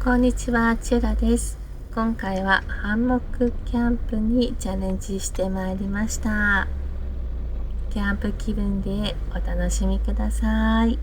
こんにちは、チュラです。今回はハンモックキャンプにチャレンジしてまいりました。キャンプ気分でお楽しみください。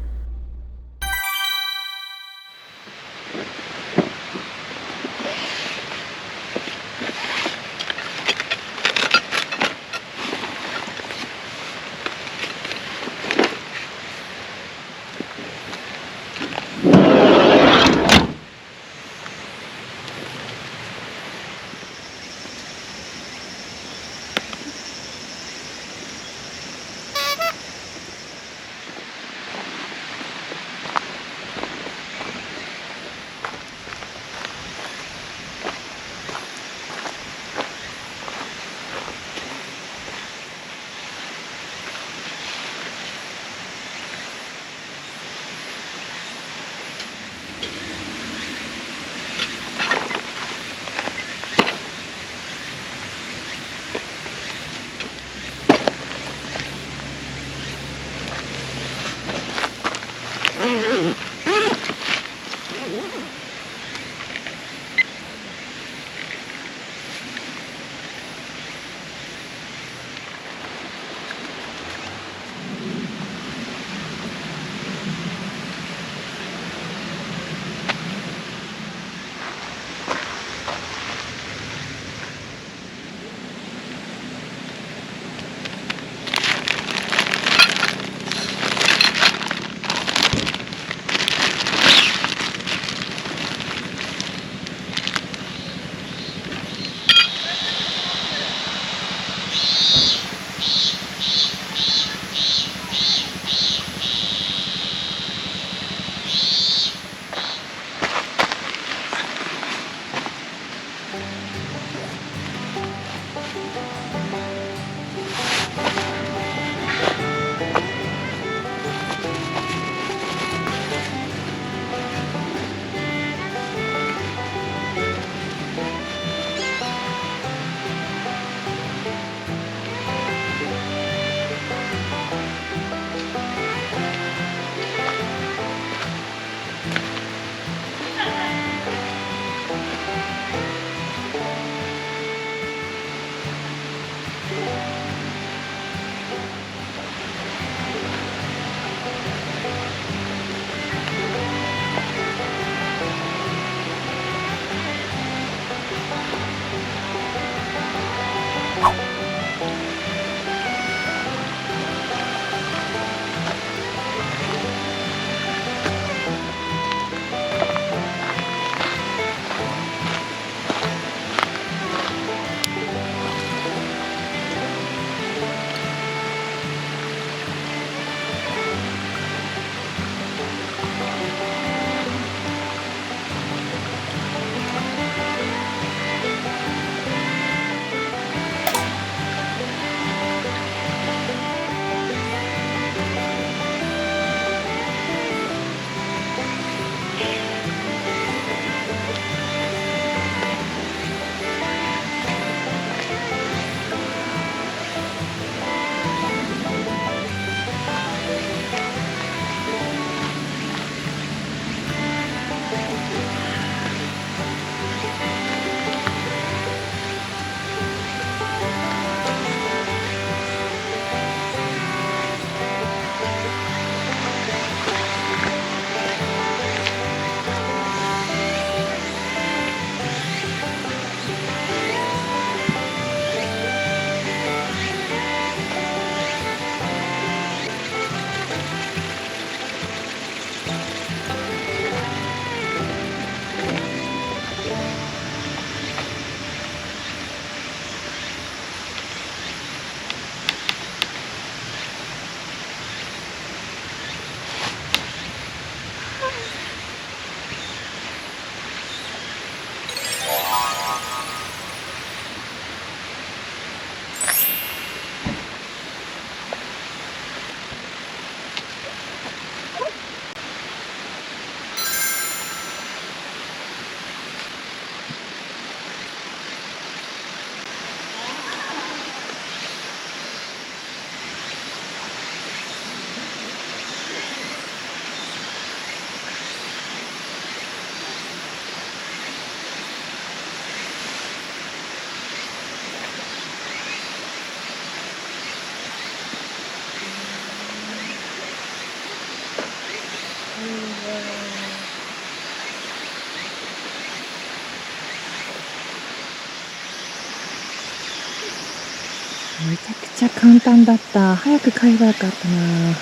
めちゃくちゃ簡単だった。早く買えばよかったな。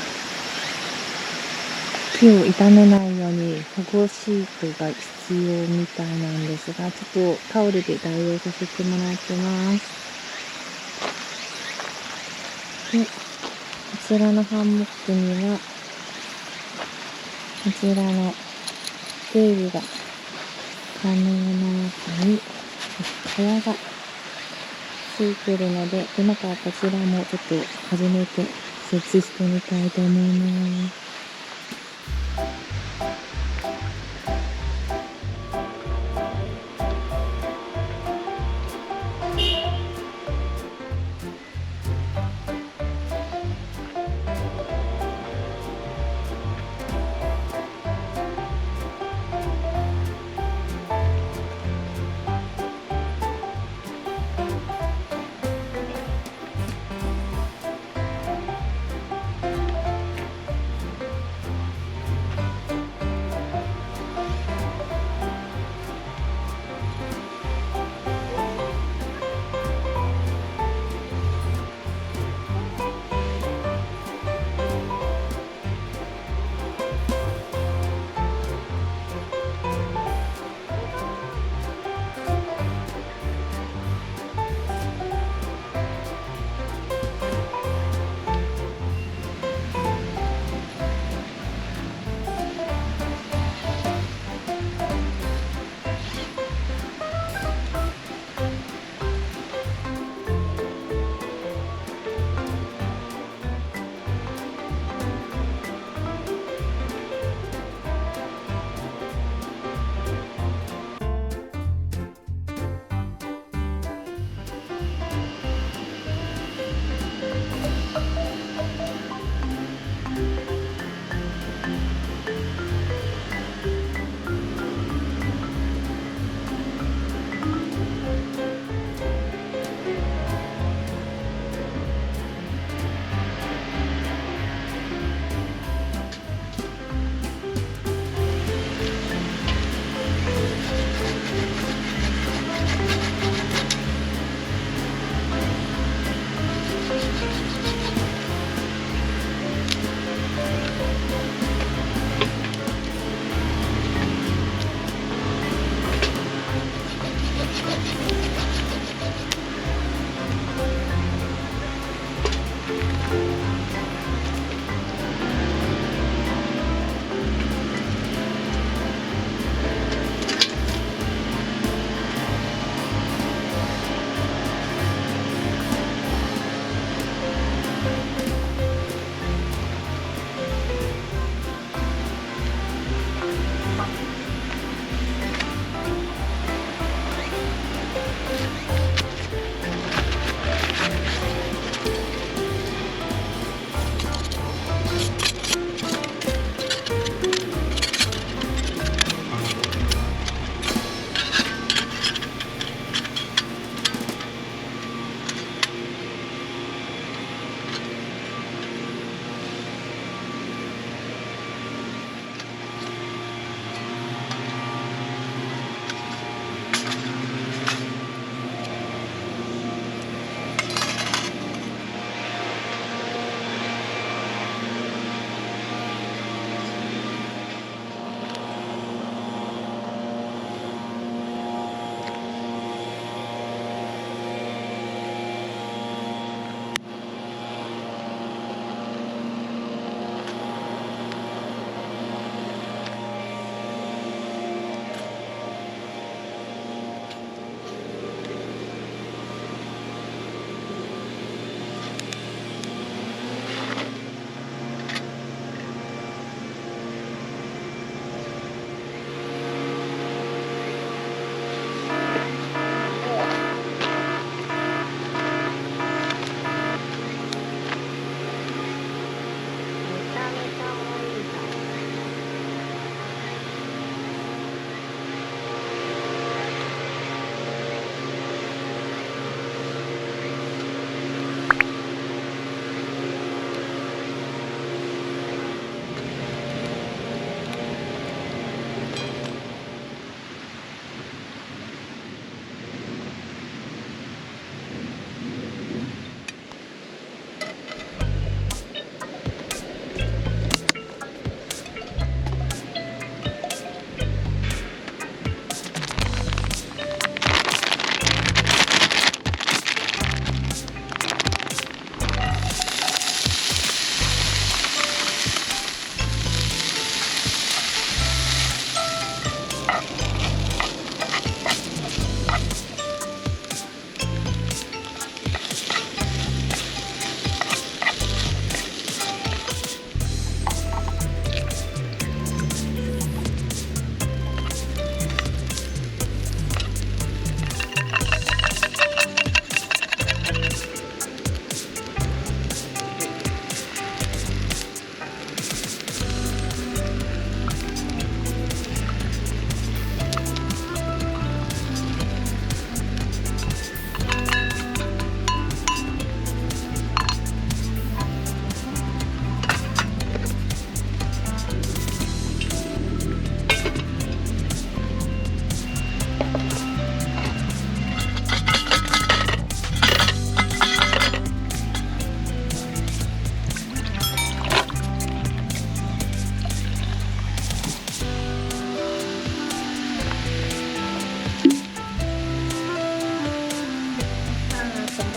木を傷めないように保護シートが必要みたいなんですが、ちょっとタオルで代用させてもらってます。で、こちらのハンモックには、こちらの出入りが可能な中に蚊帳がついてるので、今からこちらもちょっと初めて設置してみたいと思います。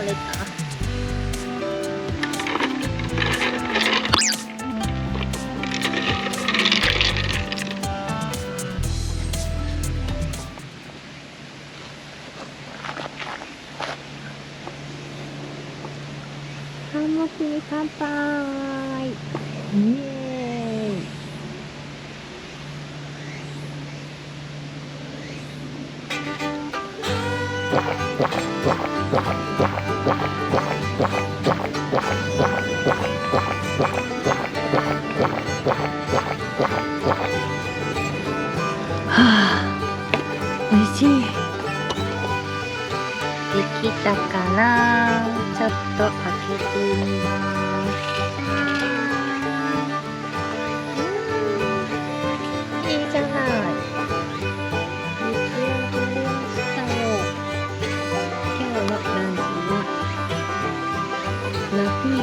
れた。ハンモックに乾杯。イエーイ。はあ、おいしい。できたかな。ちょっと開けてみます。いいじゃない。出来上がりましたよ。今日のランチはナフリ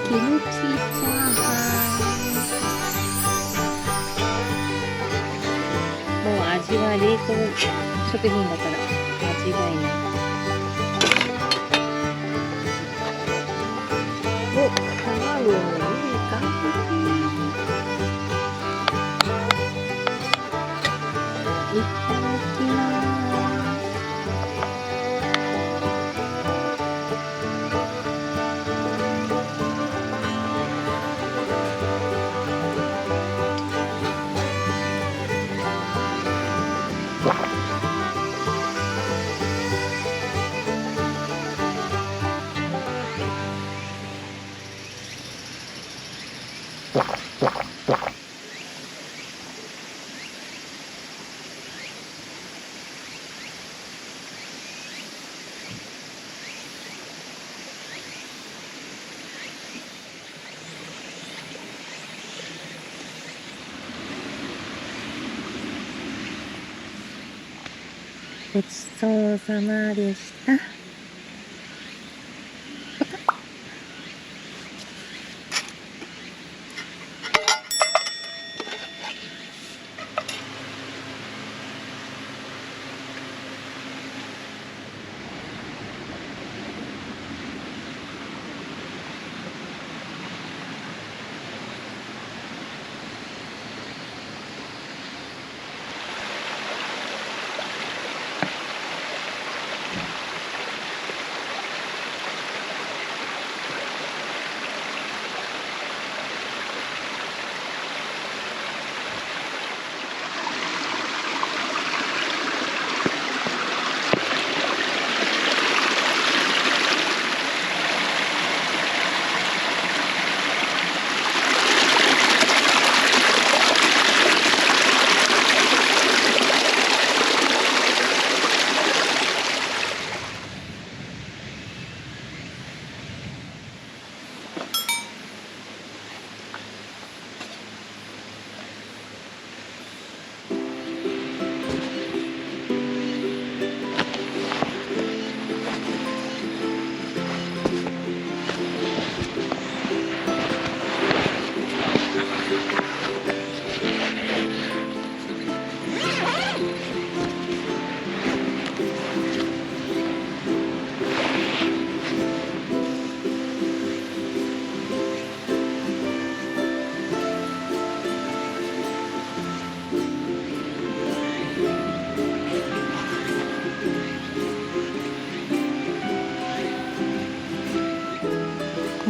キムチチャーハン。もう味は冷凍食品だから間違いない。お、卵のいい感じ。いただきます。ごちそうさまでした。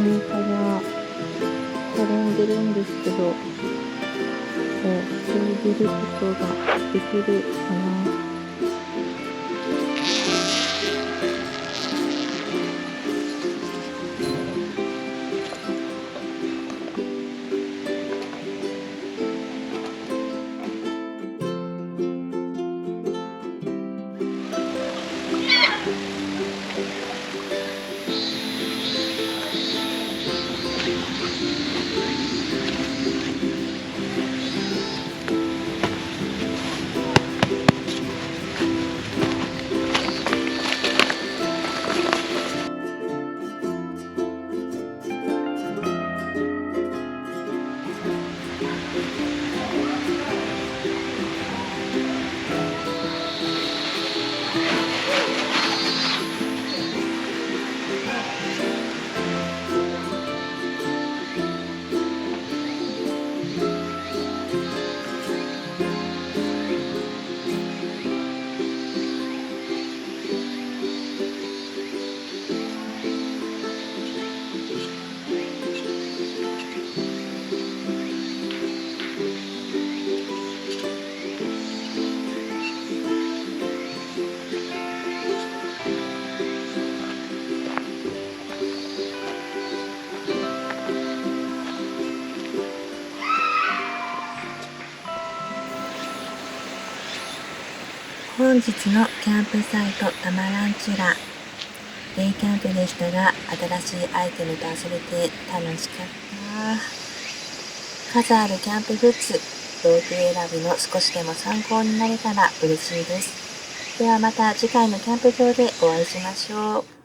お腹が転んでるんですけど、こう広げることができるかな。本日のキャンプサイトタマランチュラ、デイキャンプでしたが、新しいアイテムと遊べて楽しかった。数あるキャンプグッズ、道具選びの少しでも参考になれたら嬉しいです。ではまた次回のキャンプ場でお会いしましょう。